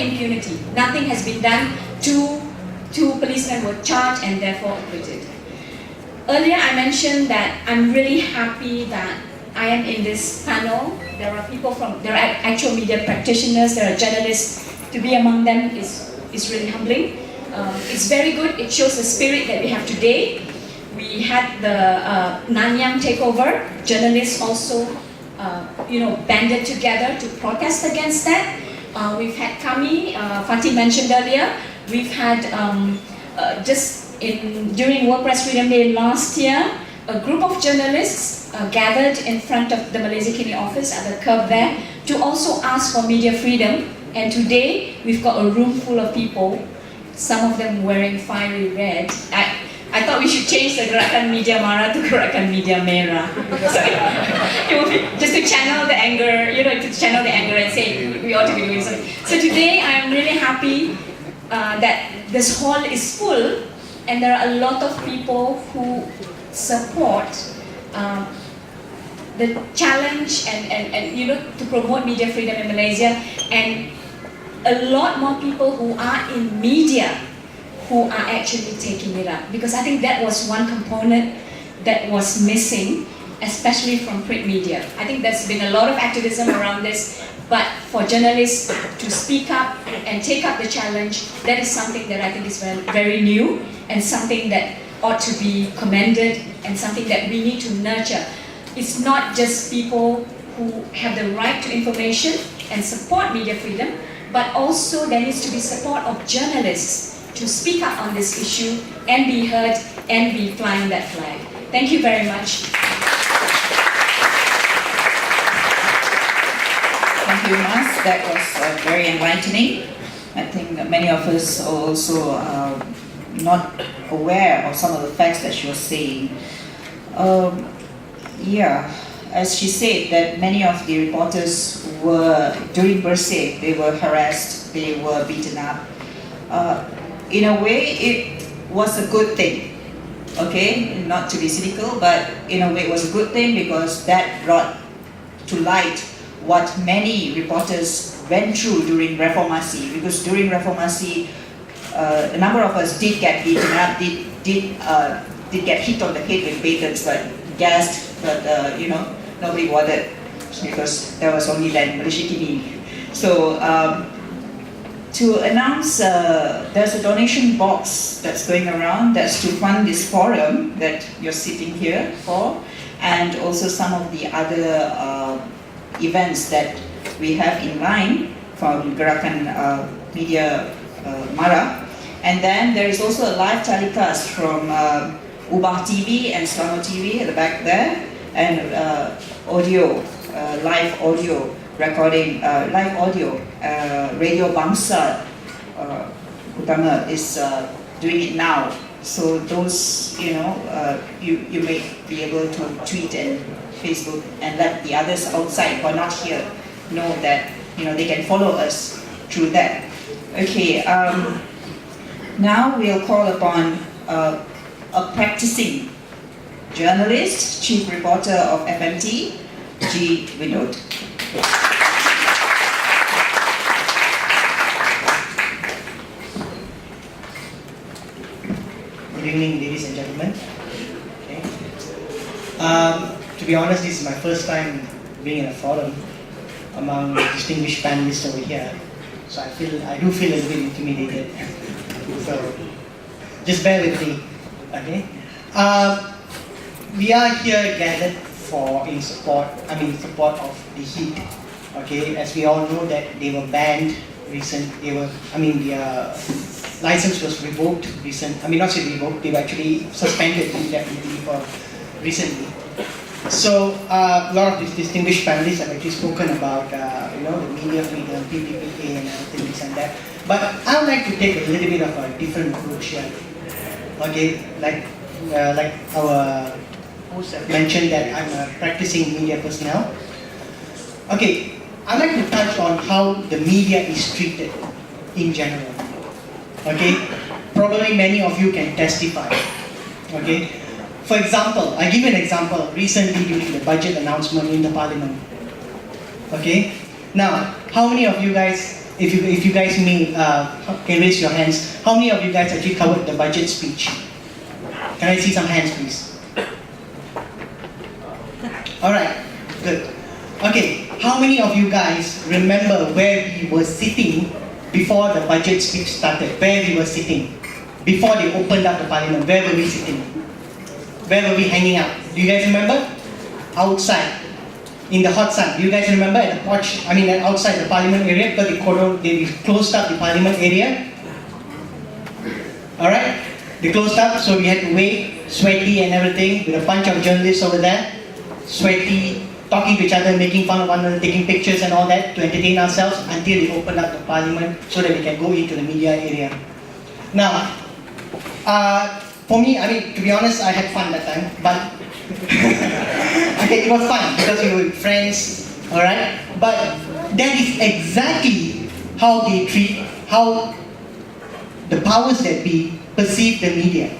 impunity. Nothing has been done. Two policemen were charged and therefore acquitted. Earlier I mentioned that I'm really happy that I am in this panel. There are actual media practitioners, there are journalists. To be among them is really humbling. It's very good. It shows the spirit that we have today. We had the Nanyang takeover. Journalists also, banded together to protest against that. We've had Kami, Fatih mentioned earlier. We've had during World Press Freedom Day last year, a group of journalists gathered in front of the Malaysia Kini office at the curb there to also ask for media freedom. And today we've got a room full of people, some of them wearing fiery red. I thought we should change the Gerakan Media Mara to Gerakan Media Merah. It would be just to channel the anger, and say we ought to be doing something. So today I'm really happy that this hall is full, and there are a lot of people who support the challenge and to promote media freedom in Malaysia, and a lot more people who are in media who are actually taking it up, because I think that was one component that was missing, especially from print media. I think there's been a lot of activism around this, but for journalists to speak up and take up the challenge, that is something that I think is very, very new and something that ought to be commended and something that we need to nurture. It's not just people who have the right to information and support media freedom, but also there needs to be support of journalists to speak up on this issue and be heard and be flying that flag. Thank you very much. Thank you, Mas. That was very enlightening. I think that many of us are also not aware of some of the facts that she was saying. As she said, that many of the reporters were, during Bersih, they were harassed, they were beaten up. In a way, it was a good thing, okay? Not to be cynical, but in a way it was a good thing because that brought to light what many reporters went through during Reformasi. Because during Reformasi, a number of us did get beaten up, did get hit on the head with batons, but gassed, but nobody bothered because there was only then Malaysia Kini. So to announce, there's a donation box that's going around that's to fund this forum that you're sitting here for, and also some of the other events that we have in line from Gerakan Media Mara. And then there is also a live telecast from Ubah TV and Selangor TV at the back there, and audio, live audio recording, live audio. Radio Bangsa Utama is doing it now. So those, you may be able to tweet and Facebook and let the others outside who are not here know that, they can follow us through that. Okay, now we'll call upon a practicing journalist, chief reporter of FMT, G. Vinod. Good evening, ladies and gentlemen. Okay. To be honest, this is my first time being in a forum among distinguished panelists over here. So I do feel a little bit intimidated. So just bear with me. Okay. We are here gathered in support of the heat. Okay, as we all know that they were banned their license was revoked not revoked, they were actually suspended indefinitely recently. So a lot of these distinguished panelists have actually spoken about the media freedom, PPPA and things and that. But I would like to take a little bit of a different approach here. Okay, like our host mentioned that I'm a practicing media personnel. Okay, I'd like to touch on how the media is treated in general. Okay, probably many of you can testify. Okay, for example, I give you an example recently during the budget announcement in the parliament. Okay, now how many of you guys if you guys may can raise your hands, how many of you guys actually covered the budget speech? Can I see some hands, please? All right, good. Okay, how many of you guys remember where we were sitting before the budget speech started? Where we were sitting before they opened up the parliament? Where were we sitting? Where were we hanging out? Do you guys remember? Outside, in the hot sun. Do you guys remember at the porch? I mean, outside the parliament area, because they closed up the parliament area. All right, they closed up, so we had to wait, sweaty and everything, with a bunch of journalists over there, sweaty, talking to each other, making fun of one another, taking pictures and all that to entertain ourselves until they opened up the parliament so that we can go into the media area. Now, for me, I mean, to be honest, I had fun that time, but okay, it was fun because we were with friends, all right? But that is exactly how they treat, how the powers that be perceive the media.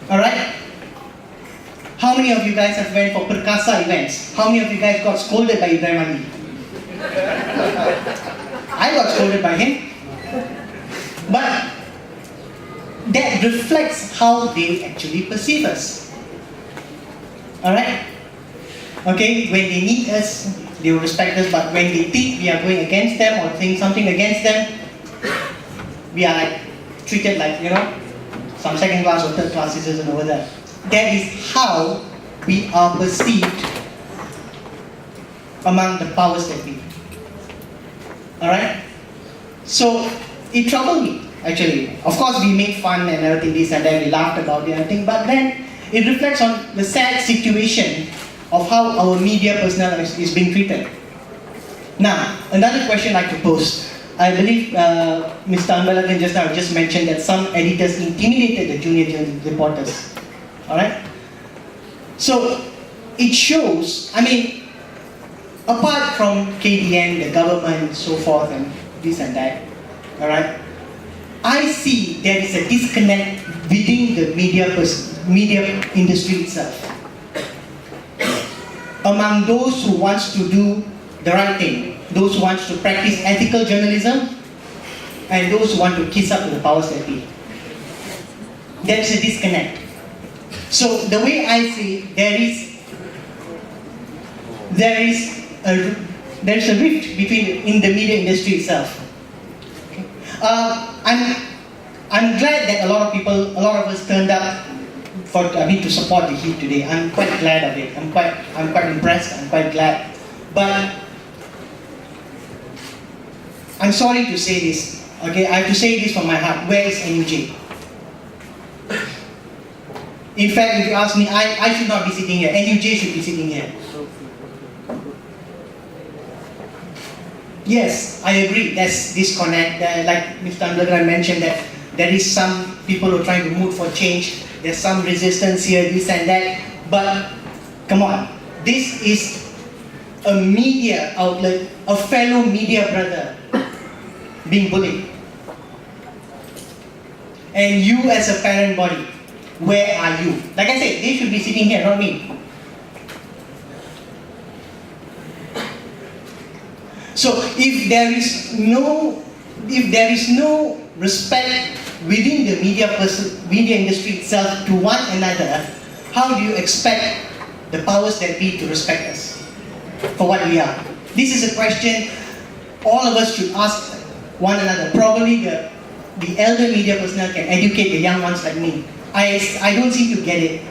All right? How many of you guys have went for Perkasa events? How many of you guys got scolded by Ibrahim Ali? I got scolded by him. But that reflects how they actually perceive us. Alright? Okay, when they need us, they will respect us, but when they think we are going against them or saying something against them, we are like treated like, you know, some second class or third class citizen over there. That is how we are perceived among the powers that be. Alright? So, it troubled me, actually. Of course, we made fun and everything, this and that, we laughed about it and everything, but then it reflects on the sad situation of how our media personnel is being treated. Now, another question I could pose. I believe Mr. Ambalagan just mentioned that some editors intimidated the junior reporters. Alright? So, it shows, I mean, apart from KDN, the government, so forth, and this and that, alright, I see there is a disconnect within the media industry itself. Among those who wants to do the right thing, those who wants to practice ethical journalism, and those who want to kiss up to the powers that be. There is a disconnect. So the way I see it, there is a rift in the media industry itself. Okay. I'm glad that a lot of us turned up to support the heat today. I'm quite glad of it. I'm quite impressed. I'm quite glad. But I'm sorry to say this. Okay, I have to say this from my heart. Where is NUJ? In fact, if you ask me, I should not be sitting here. NUJ should be sitting here. Yes, I agree. There's disconnect. Like Mr. Ambalagan mentioned, that there is some people who are trying to move for change. There's some resistance here, this and that. But come on, this is a media outlet, a fellow media brother being bullied. And you as a parent body, where are you? Like I said, they should be sitting here, not me. So if there is no respect within the media industry itself to one another, how do you expect the powers that be to respect us for what we are? This is a question all of us should ask one another. Probably the elder media personnel can educate the young ones like me. I don't seem to get it.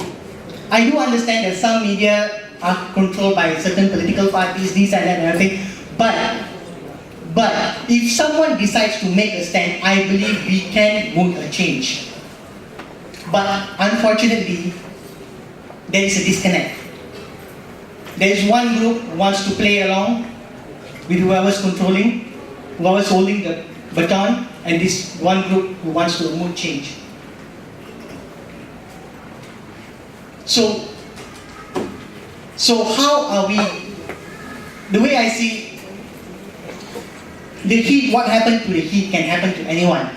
I do understand that some media are controlled by certain political parties, this and that and everything. But if someone decides to make a stand, I believe we can move a change. But unfortunately, there is a disconnect. There is one group who wants to play along with whoever's controlling, whoever's holding the baton, and this one group who wants to move change. So how are we? The way I see the heat, what happened to the heat can happen to anyone.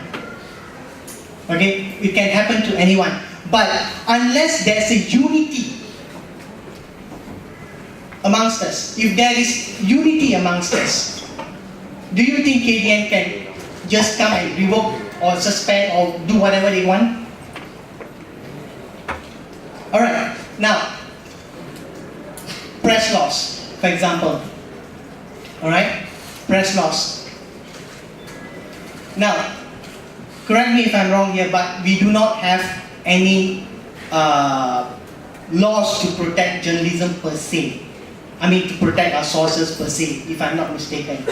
Okay, it can happen to anyone. But unless there's a unity amongst us, if there is unity amongst us, Do you think KDN can just come and revoke or suspend or do whatever they want? Alright, now, press laws, for example. Alright, press laws. Now, correct me if I'm wrong here, but we do not have any laws to protect journalism per se. I mean, to protect our sources per se, if I'm not mistaken.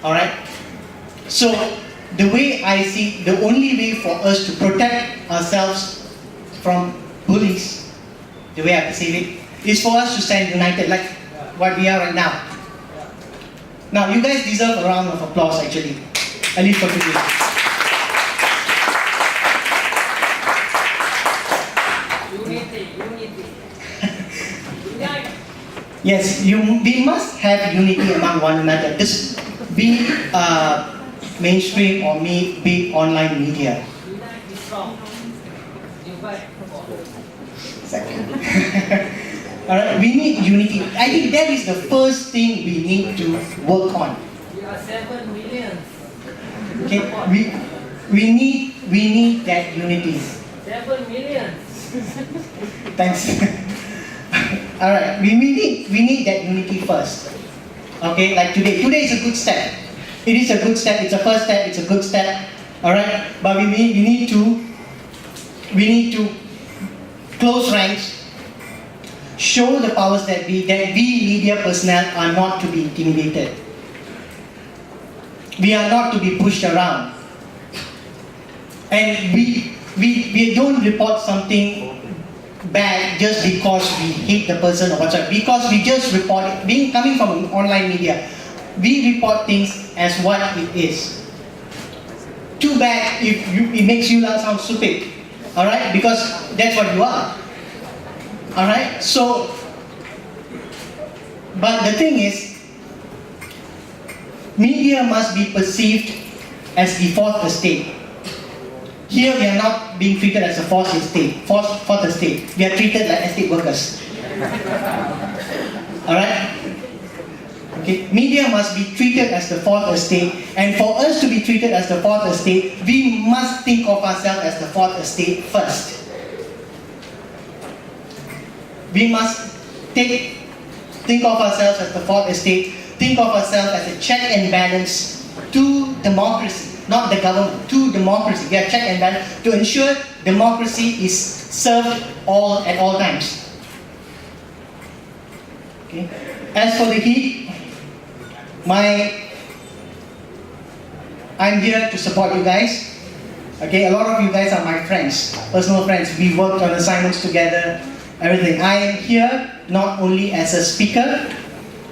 Alright? So, the way I see, the only way for us to protect ourselves from bullies, the way I perceive it, is for us to stand united like what we are right now. Now, you guys deserve a round of applause actually, at least for today. Yes, we must have unity among one another. Just be mainstream or be online media. Alright, we need unity. I think that is the first thing we need to work on. We are 7 million. Okay, we need that unity. 7 million. Thanks. Alright, we need that unity first. Okay, like today. Today is a good step. It is a good step, it's a first step, it's a good step. Alright? But we need to close ranks, show the powers that we media personnel are not to be intimidated. We are not to be pushed around. And we don't report something bad just because we hate the person or whatsoever. Because we just report it. Coming from online media, we report things as what it is. Too bad if it makes you sound stupid. Alright? Because that's what you are. Alright? So, but the thing is, media must be perceived as the fourth estate. Here we are not being treated as a fourth estate. We are treated like estate workers. Alright? Okay. Media must be treated as the fourth estate, and for us to be treated as the fourth estate, we must think of ourselves as the fourth estate first. We must think of ourselves as the fourth estate, think of ourselves as a check and balance to democracy, not the government, to democracy. We are check and balance to ensure democracy is served at all times. Okay. As for the heat, I'm here to support you guys. Okay, a lot of you guys are my friends, personal friends. We worked on assignments together, everything. I am here not only as a speaker,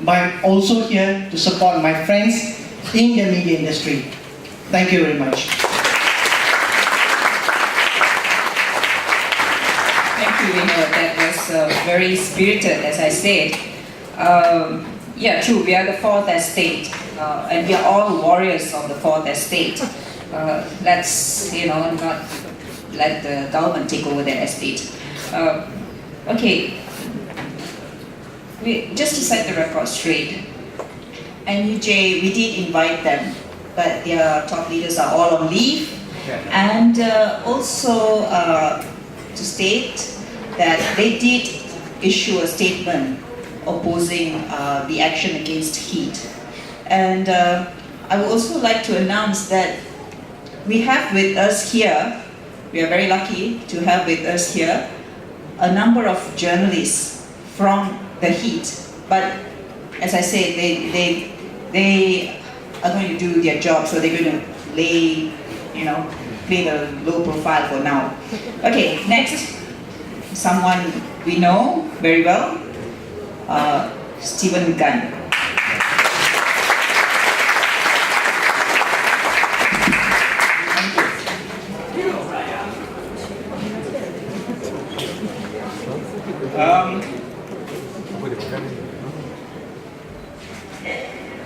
but I'm also here to support my friends in the media industry. Thank you very much. Thank you, Vino. That was very spirited, as I said. Yeah, true, we are the fourth estate, and we are all warriors of the fourth estate. Let's, not let the government take over that estate. Okay, just to set the record straight, NUJ, we did invite them, but their top leaders are all on leave. And also to state that they did issue a statement opposing the action against heat. And I would also like to announce that we have with us here, we are very lucky to have with us here, a number of journalists from the heat. But as I said, they are going to do their job, so they're going to play the low profile for now. Okay, next, someone we know very well, Stephen Gunn.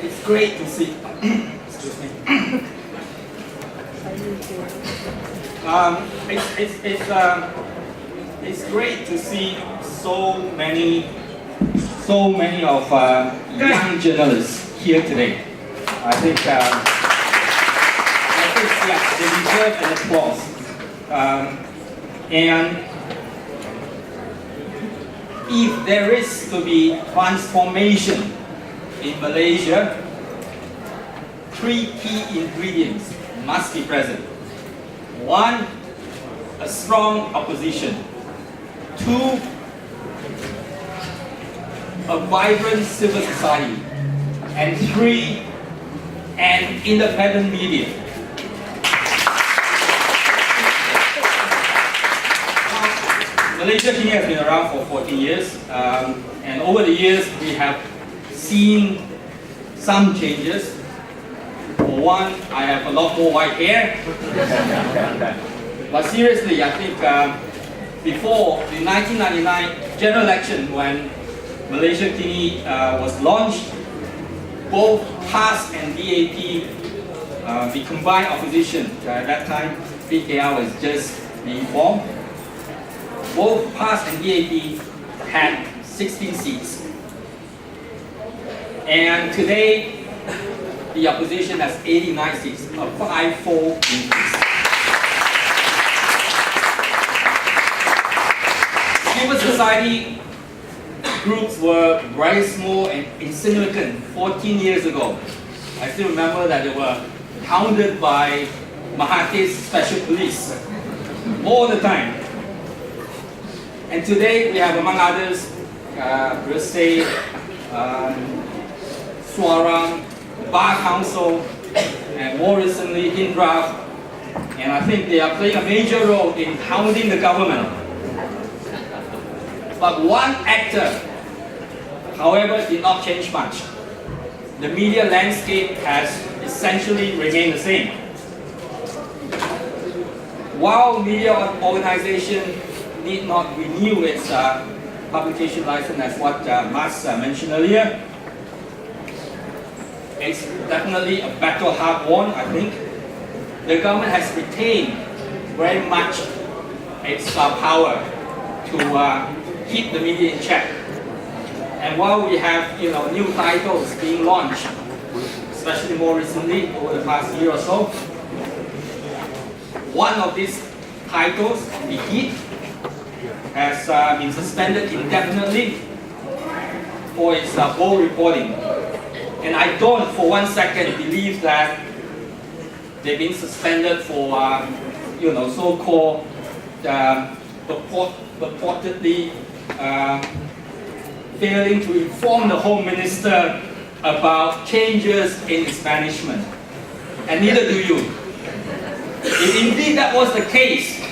It's great to see. Excuse me. It's great to see so many of young journalists here today. Yeah, they deserve an applause. And if there is to be transformation in Malaysia, 3 key ingredients must be present. 1, a strong opposition. 2, a vibrant civil society. And 3, an independent media. Malaysia Kini has been around for 14 years, and over the years we have seen some changes. For one, I have a lot more white hair. But seriously, I think before the 1999 general election, when Malaysia Kini was launched, both PAS and DAP, the combined opposition, at that time PKR was just being formed. Both PAS and DAP had 16 seats. And today, the opposition has 89 seats, a 5-fold increase. Civil society groups were very small and insignificant 14 years ago. I still remember that they were hounded by Mahathir's special police all the time. And today we have, among others, Gresik, Swarang, Bar Council, and more recently Hindraf. And I think they are playing a major role in hounding the government. But one actor, however, did not change much. The media landscape has essentially remained the same. While media organization need not renew its publication license, as what Mas mentioned earlier, it's definitely a battle hard won, I think. The government has retained very much its power to keep the media in check. And while we have new titles being launched, especially more recently over the past year or so, one of these titles, The Heat, has been suspended indefinitely for its bold reporting. And I don't for 1 second believe that they've been suspended for so-called purportedly failing to inform the Home Minister about changes in its management. And neither do you. If indeed that was the case,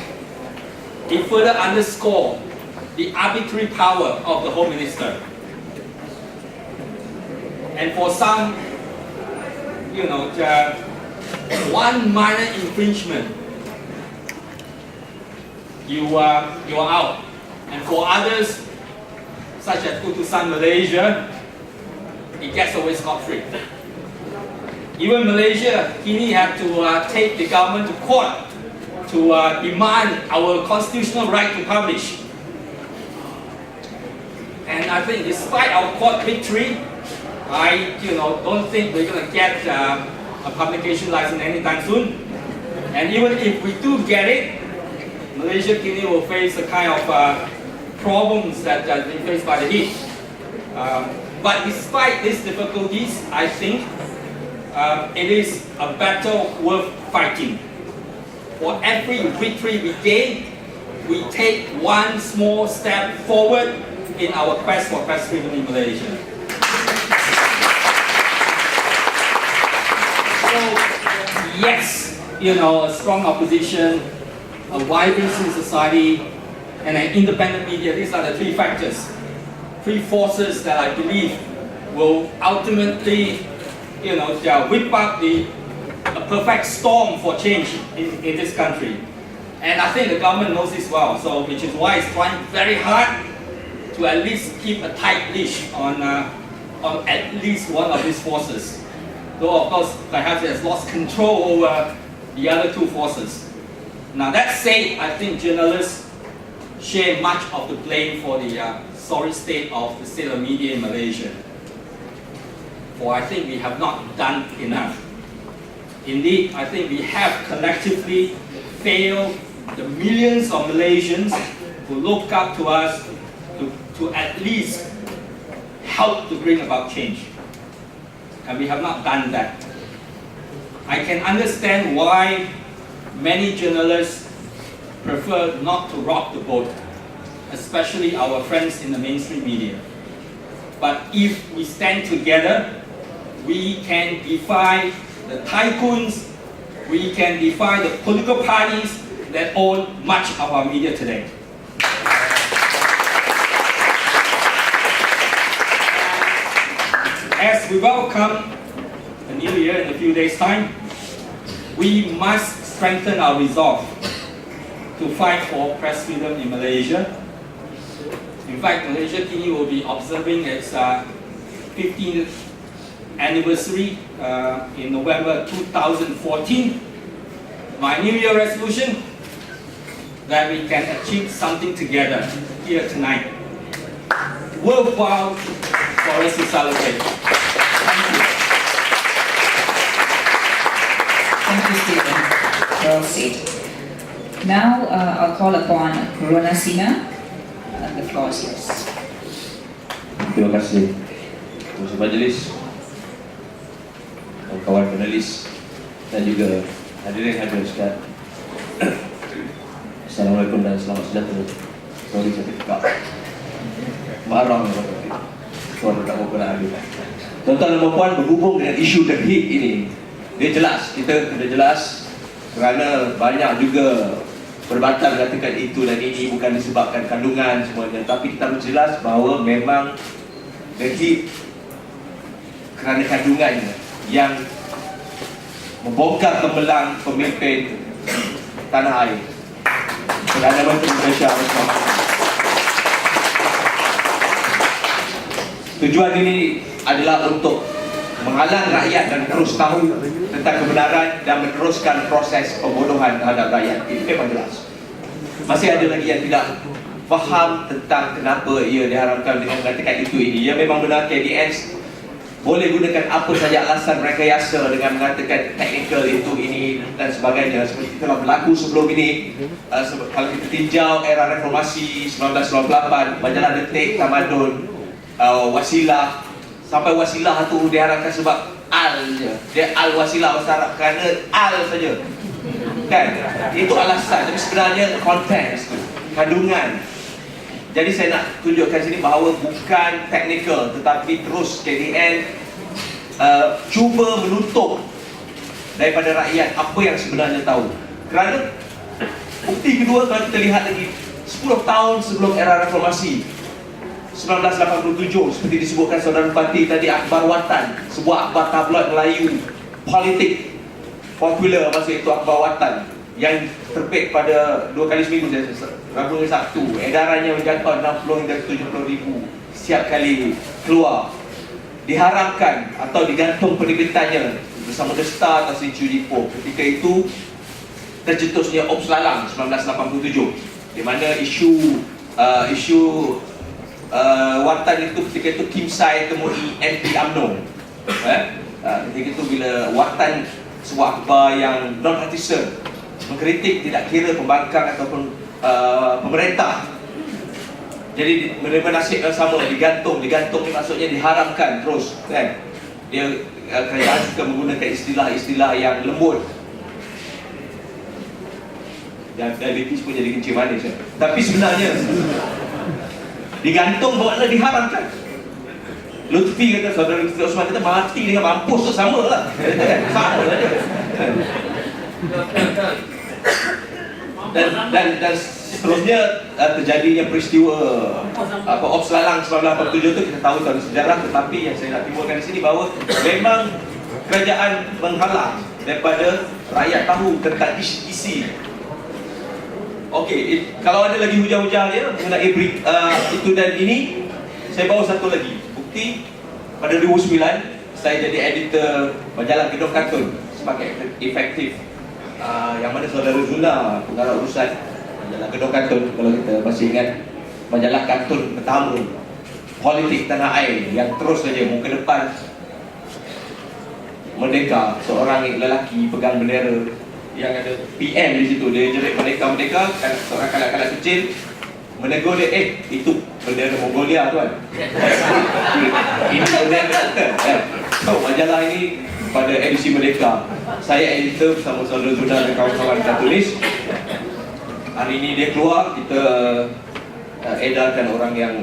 it further underscores the arbitrary power of the Home Minister. And for some, one minor infringement, you are out. And for others, such as Utusan Malaysia, it gets away scot-free. Even Malaysia, Kini had to take the government to court to demand our constitutional right to publish. And I think despite our court victory, I don't think we're going to get a publication license anytime soon. And even if we do get it, Malaysia Kini will face the kind of problems that they faced by the Heat. But despite these difficulties, I think it is a battle worth fighting. For every victory we gain, we take one small step forward in our quest for press freedom in Malaysia. So, yes, a strong opposition, a vibrant civil society, and an independent media, these are the 3 factors, 3 forces that I believe will ultimately, whip up a perfect storm for change in this country. And I think the government knows this well, so which is why it's trying very hard to at least keep a tight leash on at least one of these forces. Though of course, perhaps it has lost control over the other 2 forces. Now that said, I think journalists share much of the blame for the sorry state of the media in Malaysia. for I think we have not done enough. Indeed, I think we have collectively failed the millions of Malaysians who look up to us to at least help to bring about change. And we have not done that. I can understand why many journalists prefer not to rock the boat, especially our friends in the mainstream media. But if we stand together, we can defy the tycoons, we can defy the political parties that own much of our media today. As we welcome the new year in a few days' time, we must strengthen our resolve to fight for press freedom in Malaysia. In fact, Malaysia TV will be observing its 15th anniversary in November 2014. My New Year resolution, that we can achieve something together here tonight. Worthwhile for us to celebrate. Thank you. Thank you, Stephen. Well said. Now I'll call upon Corona Sina. The floor is yours. Terima kasih Ketua Majlis, kawan panelis dan juga hadirin sekalian. Assalamualaikum dan selamat sejahtera. Sorry saya terkekak. Marah suara tak apa nak ambil. Tuan-tuan dan puan, berhubung dengan isu terhit ini, dia jelas, kita kena jelas kerana banyak juga perbatal mengatakan itu dan ini bukan disebabkan kandungan semuanya, tapi kita harus jelas bahawa memang terhit kerana kandungannya yang membongkar gemilang pemimpin tanah air. Perdana Menteri Malaysia. Tujuan ini adalah untuk menghalang rakyat dan terus tahu tentang kebenaran dan meneruskan proses pembodohan terhadap rakyat. Itu memang jelas. Masih ada lagi yang tidak faham tentang kenapa ia diharamkan dengan mengatakan itu ini. Ia memang benar KDS boleh gunakan apa saja alasan rekayasa dengan mengatakan teknikal itu ini dan sebagainya, seperti telah berlaku sebelum ini. Kalau kita tinjau era reformasi 1998, majalah Detik, Tamadun, Wasilah, sampai Wasilah tu diharapkan sebab al je. Dia al Wasilah bahasa Arab kerana al saja, kan? Itu alasan, tapi sebenarnya konteks tu, kandungan. Jadi saya nak tunjukkan sini bahawa bukan teknikal, tetapi terus KDN cuba menutup daripada rakyat apa yang sebenarnya tahu. Kerana bukti kedua, kalau kita lihat lagi 10 tahun sebelum era reformasi 1987, seperti disebutkan Saudara Bupati tadi, akhbar Watan, sebuah akhbar tabloid Melayu politik popular masa itu, akhbar Watan yang terbit pada 2 kali seminggu, Rabu dan Sabtu. Edarannya menjangkau 60 hingga 70 ribu setiap kali keluar. Diharamkan atau digantung penerbitannya bersama The Star atau Sincu Jipo. Ketika itu tercetusnya Ops Lalang 1987, di mana isu Watan itu ketika itu Kim Sai temui MP UMNO. Ketika itu bila Watan, sebuah akhbar yang non-partisan, mengkritik tidak kira pembangkang ataupun pemerintah. Jadi menerima nasib yang sama, digantung ni maksudnya diharamkan terus, kan? Dia kerajaan suka menggunakan istilah-istilah yang lembut. Dan diabetes pun jadi kencing manis. Tapi sebenarnya digantung bermakna diharamkan. Lutfi kata, Saudara Lutfi Osman kata, mati dengan mampus tu sama lah. Sama lah dia. Dan seterusnya terjadinya peristiwa Ops Lalang 1987 tu kita tahu dalam sejarah. Tetapi yang saya nak timbulkan di sini bahawa memang kerajaan menghalang daripada rakyat tahu tentang isi. Okey, kalau ada lagi hujah-hujah dia mengenai itu dan ini, saya bawa satu lagi bukti. Pada 2009 saya jadi editor majalah Gedung Kartun sebagai efektif, yang mana Saudara Zula pengarah urusan majalah Gedung Kartun. Kalau kita masih ingat, majalah kartun pertama politik tanah air yang terus saja muka depan Merdeka, seorang lelaki pegang bendera yang ada PM di situ, dia jerit merdeka, seorang kanak-kanak kecil menegur dia, itu bendera Mongolia tuan. Ini bendera kita. So, majalah ini pada edisi Merdeka, saya editor bersama saudara Zuna dan kawan-kawan kita tulis. Hari ini dia keluar, kita edarkan orang yang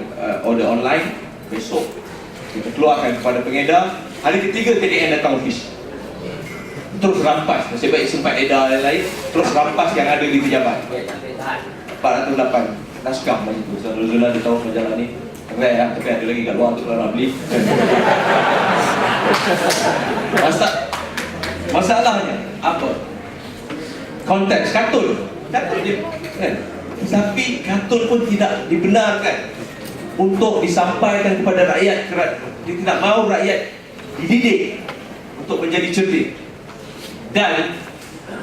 order online. Besok kita keluarkan kepada pengedar. Hari ketiga KDN datang office, terus rampas. Nasib baik sempat edar yang lain, terus rampas yang ada di pejabat. 408 naskah macam tu. Saudara Zuna dia tahu majalah ni rare lah, tapi ada lagi kat luar untuk orang nak beli. Masalahnya apa? Konteks kartun dia kan? Tapi kartun pun tidak dibenarkan untuk disampaikan kepada rakyat. Dia tidak mahu rakyat dididik untuk menjadi cerdik. Dan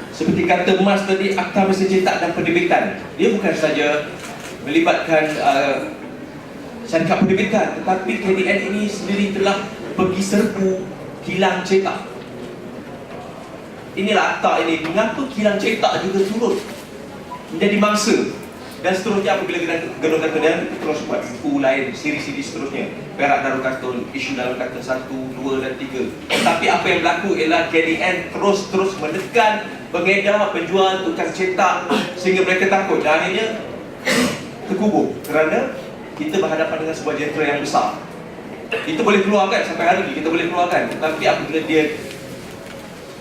seperti kata Mas tadi, Akta Mesin Cetak dan Penerbitan, dia bukan saja melibatkan syarikat penerbitan, tetapi KDN ini sendiri telah pergi serbu kilang cetak. Inilah akta ini, mengapa kilang cetak juga turut menjadi mangsa. Dan seterusnya apabila gedung kartun dan terus buat buku lain, siri-siri seterusnya, Perak Darul Kartun, isu dalam kartun 1, 2 dan 3. Tapi apa yang berlaku ialah KDN terus menekan pengedar, penjual, tukang cetak sehingga mereka takut dan akhirnya terkubur kerana kita berhadapan dengan sebuah jentera yang besar. Itu boleh keluarkan, sampai hari ini kita boleh keluarkan, tetapi apabila dia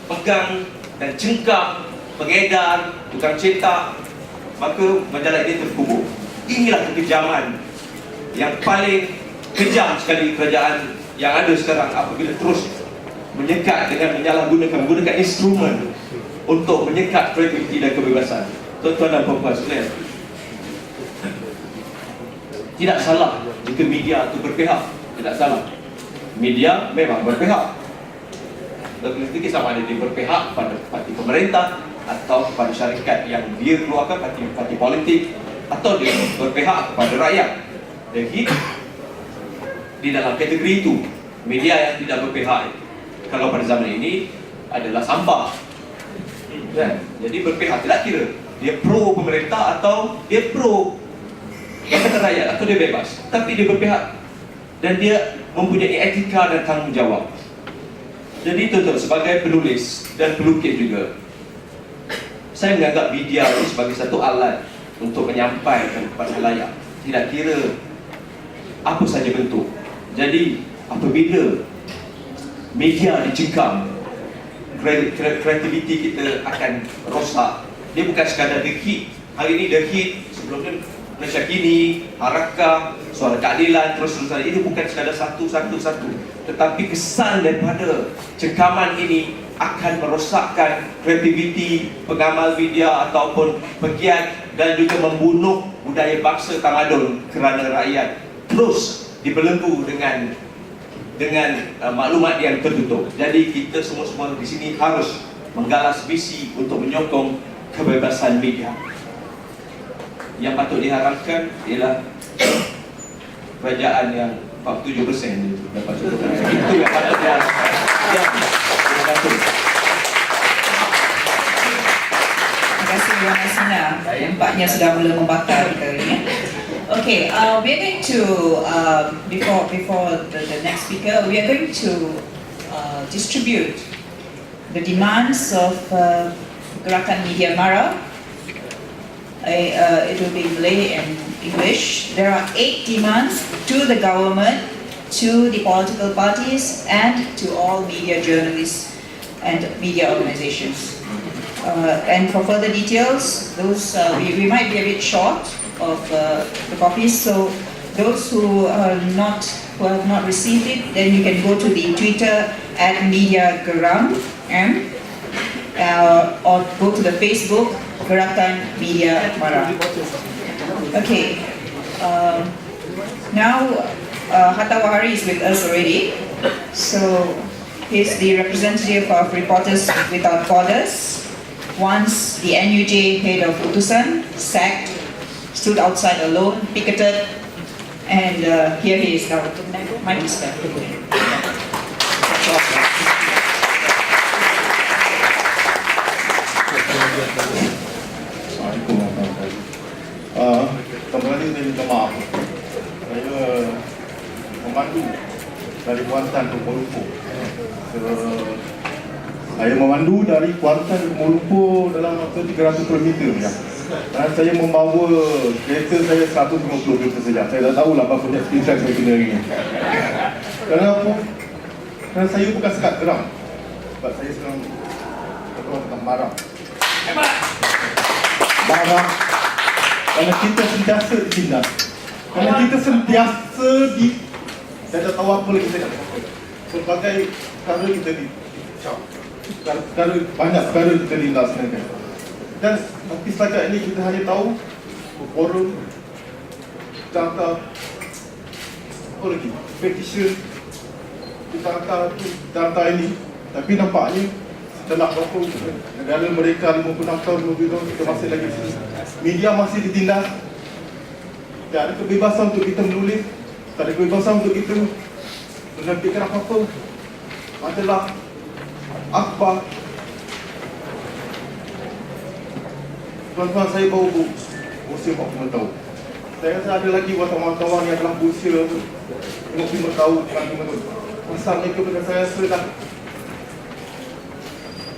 pegang dan cengkak pengedar, tukang cetak, maka majalah ini terkubur. Inilah kekejaman yang paling kejam sekali kerajaan yang ada sekarang apabila terus menyekat dengan menggunakan instrumen untuk menyekat kreativiti dan kebebasan. Tuan-tuan dan puan-puan sekalian, tidak salah jika media itu berpihak. Tidak salah. Media memang berpihak. Tetapi sama ada dia berpihak pada parti pemerintah atau kepada syarikat yang dia keluarkan, parti politik, atau dia berpihak kepada rakyat. Jadi di dalam kategori itu, media yang tidak berpihak kalau pada zaman ini adalah sampah. Jadi berpihak, tidak kira dia pro pemerintah atau dia pro rakyat atau dia bebas, tapi dia berpihak dan dia mempunyai etika dan tanggungjawab. Jadi tuan-tuan, sebagai penulis dan pelukis juga, saya menganggap media ini sebagai satu alat untuk menyampaikan kepada halayak, tidak kira apa saja bentuk. Jadi apabila media dicengkam, kreativiti kita akan rosak. Dia bukan sekadar The Hit. Hari ini The Hit, sebelumnya Malaysia Kini, Harakah, Suara Keadilan, terus-terusan. Ini bukan sekadar satu, tetapi kesan daripada cengkaman ini akan merosakkan kreativiti pengamal media ataupun pegiat dan juga membunuh budaya bangsa tamadun kerana rakyat terus dibelenggu dengan maklumat yang tertutup. Jadi kita semua di sini harus menggalas visi untuk menyokong kebebasan media. Yang patut diharapkan ialah kerajaan yang 47% itu dapat cukup. Itu yang patut diharapkan. Terima kasih. Terima kasih Wan Asina. Nampaknya sudah mula membakar kita ini. Okay, we are going to before the next speaker, we are going to distribute the demands of Gerakan Media Mara. It will be in Malay and English. There are 8 demands to the government, to the political parties, and to all media journalists and media organizations. And for further details, those we might be a bit short of the copies. So those who have not received it, then you can go to the Twitter @mediageram or go to the Facebook Gerakan Media Mara. Okay. Now Hatta Wahari is with us already. So he's the representative of Reporters Without Borders. Once the NUJ head of Utusan, sacked, stood outside alone, picketed, and here he is now. Mike is back. Assalamualaikum warahmatullahi wabarakatuh. Pertama kali saya minta maaf. Saya memandu dari Kuantan ke Kuala Lumpur. Saya memandu dari Kuantan ke Kuala Lumpur dalam masa 300 km ya. Dan saya membawa kereta saya 150 km saja. Saya dah tahulah berapa banyak speed track saya kena hari ini. Kenapa? Kerana saya bukan sekat geram. Sebab saya sedang marah. Marah kerana kita sentiasa ditindas. Kerana kita sentiasa saya tak tahu apa lagi saya nak kata. Pelbagai perkara kita dicap. Banyak perkara kita dilaksanakan. Dan tapi setakat ini kita hanya tahu forum, kita apa lagi, petition, kita hantar ini. Tapi nampaknya setelah berapa negara mereka 56 tahun, 50 tahun, kita masih lagi sini. Media masih ditindas. Tak ada kebebasan untuk kita menulis, tak ada kebebasan untuk kita menerbitkan apa-apa. Adalah akhbar. Tuan-tuan, saya baru berusia 40 tahun. Saya rasa ada lagi wartawan-wartawan yang telah berusia 50 tahun, 50 tahun. Masa mereka dengan saya sudah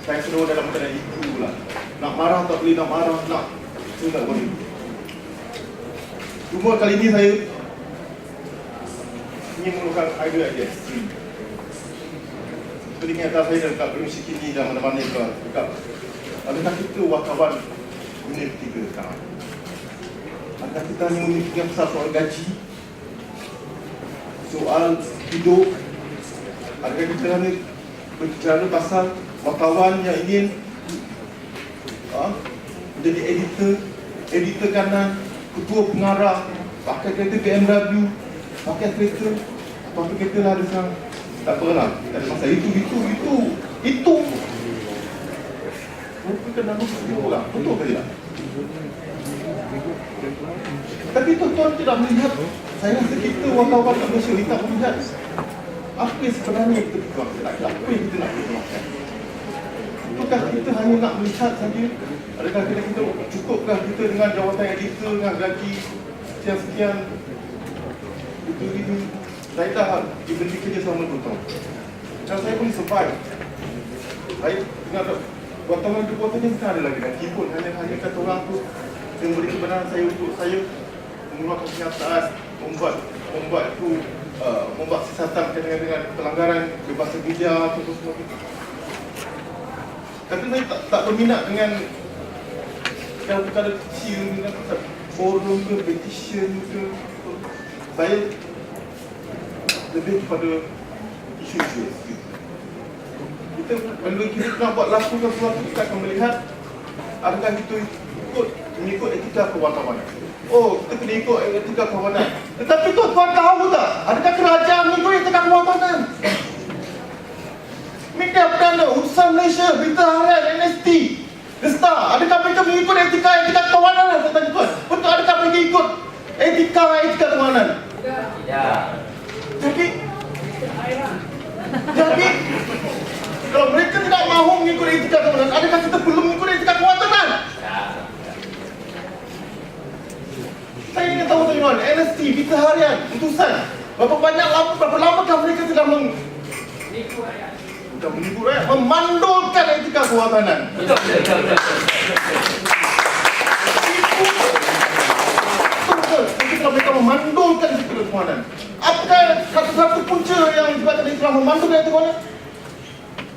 saya sudah dalam keadaan itu pula. Nak marah tak boleh, nak marah, nak itu tak boleh. Cuma kali ini saya ingin mengeluarkan idea ekstrim. Seperti kata saya dekat Permisi Kini dan mana-mana dekat. Adakah kita wartawan dunia ketiga sekarang? Adakah kita hanya memikirkan pasal soal gaji, soal hidup? Adakah kita hanya berbicara pasal wartawan yang ingin menjadi editor kanan, ketua pengarah, pakai kereta BMW, pakai kereta apa kereta lah ada sekarang. Tak apalah, tak ada masalah. Itu bukan nama semua lah, betul ke tidak? Tapi tuan-tuan tidak melihat. Saya rasa kita wartawan kat Malaysia ni tak melihat apa yang sebenarnya kita perjuangkan, apa yang kita nak perjuangkan. Apakah kita hanya nak melihat saja? Adakah kita cukupkah kita dengan jawatan editor, dengan gaji sekian-sekian? Itu ini. Saya dah berhenti kerja selama 2 tahun. Dan saya boleh survive. Saya dengar wartawan-wartawan yang sekarang ada lagi. Dan kipun hanya kata orang tu yang beri kebenaran saya untuk saya mengeluarkan kenyataan, membuat siasatan dengan pelanggaran kebebasan media atau semua itu. Tapi saya tak berminat dengan perkara kecil, dengan forum ke, petition ke. Saya lebih kepada isu-isu. Kita nak buat lakukan sesuatu, kita akan melihat adakah kita mengikut etika kewartawanan. Oh, kita kena ikut etika kewartawanan. Tetapi tuan-tuan tahu tak, adakah kerajaan mengikut etika kewartawanan? Media Perdana, Utusan Malaysia, Berita Harian, NST, The Star, adakah mereka mengikut etika kewartawanan? Saya tanya tuan, betul adakah mereka ikut etika kewartawanan? Tidak. Jadi kalau mereka tidak mahu mengikut etika kewartawanan, adakah kita perlu mengikut etika kewartawanan? Saya ingin tahu tuan-tuan, NST, Berita Harian, Utusan, berapa lamakah mereka sudah bukan menipu rakyat, memandulkan etika kewartawanan. Betul. Ketika mereka memandulkan etika kewartawanan, apakah satu-satu punca yang disebabkan mereka telah memandulkan etika kewartawanan?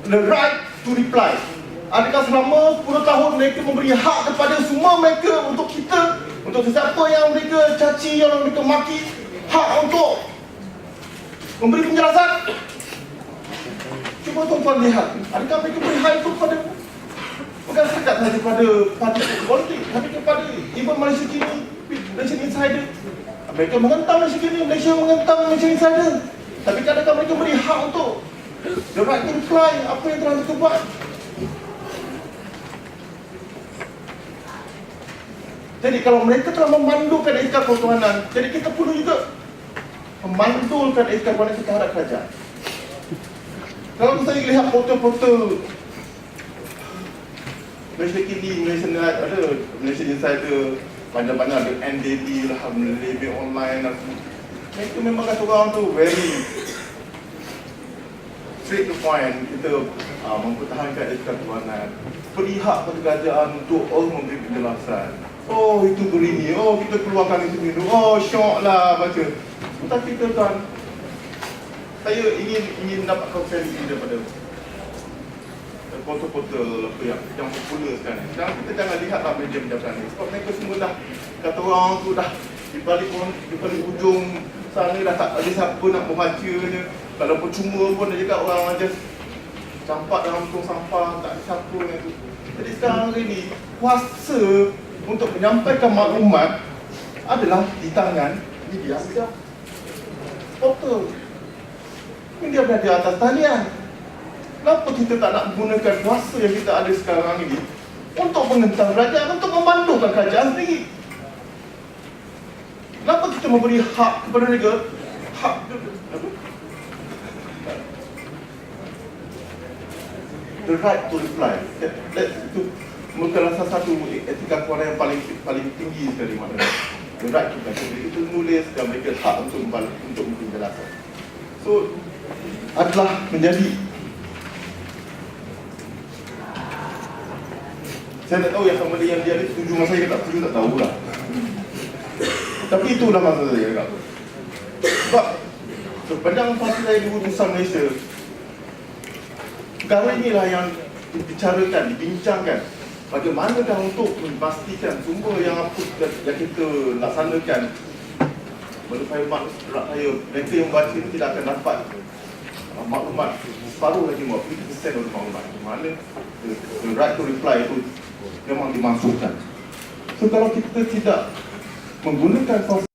The right to reply. Adakah selama 10 tahun mereka memberi hak kepada semua mereka, untuk kita, untuk sesiapa yang mereka caci, yang mereka maki, hak untuk memberi penjelasan? Cuba tuan-tuan lihat, adakah mereka beri hak itu kepada, bukan setakat saja kepada parti politik, tapi kepada even Malaysia Kini, Malaysia Insider. Mereka mengentam Malaysia Kini, Malaysia mengentam Malaysia Insider. Tapi adakah mereka beri hak untuk the right to reply apa yang telah mereka buat? Jadi kalau mereka telah memandulkan etika kewartawanan, jadi kita perlu juga memandulkan etika kewartawanan kita terhadap kerajaan. Kalau saya lihat foto-foto basically Malaysian ada Malaysian Insider, banyak-banyak ada NDD lah, lebih online lah. Mereka memang kata orang tu very straight to point. Kita mempertahankan etika kebanan, berpihak pada kerajaan untuk memberi penjelasan. Oh itu berini, oh kita keluarkan itu dulu, oh syok lah baca. Tapi tuan, saya ingin dapat konsensi daripada portal-portal yang popular sekarang. Sekarang kita jangan lihatlah media-media ni, sebab mereka semua dah kata orang tu dah di balik ujung sana dah tak ada siapa nak membacanya. Kalau percuma pun dia cakap orang aja campak dalam tong sampah, tak ada siapa yang tu. Jadi sekarang hari ni kuasa untuk menyampaikan maklumat adalah di tangan media media portal. Media berada di atas talian. Kenapa kita tak nak menggunakan kuasa yang kita ada sekarang ini untuk menentang kerajaan, untuk membantukan kerajaan sendiri? Kenapa kita memberi hak kepada mereka? Hak the right to reply. Itu merupakan salah satu etika kewarganegaraan yang paling tinggi sekali maknanya. The right to reply. Jadi kita menulis dan mereka hak untuk memberi penjelasan. So adalah menjadi, saya tak tahu yang sama dia ni setuju dengan saya ke tak setuju, tak tahulah. Tapi itulah maksud saya cakap. Sebab sepanjang fasa saya di utusan Malaysia, perkara inilah yang dibicarakan, dibincangkan. Bagaimanakah untuk memastikan semua yang kita laksanakan menurut saya mereka yang membaca ini tidak akan dapat maklumat separuh lagi 50% dari maklumat. Mana the right to reply itu memang dimasukkan. So kalau kita tidak menggunakan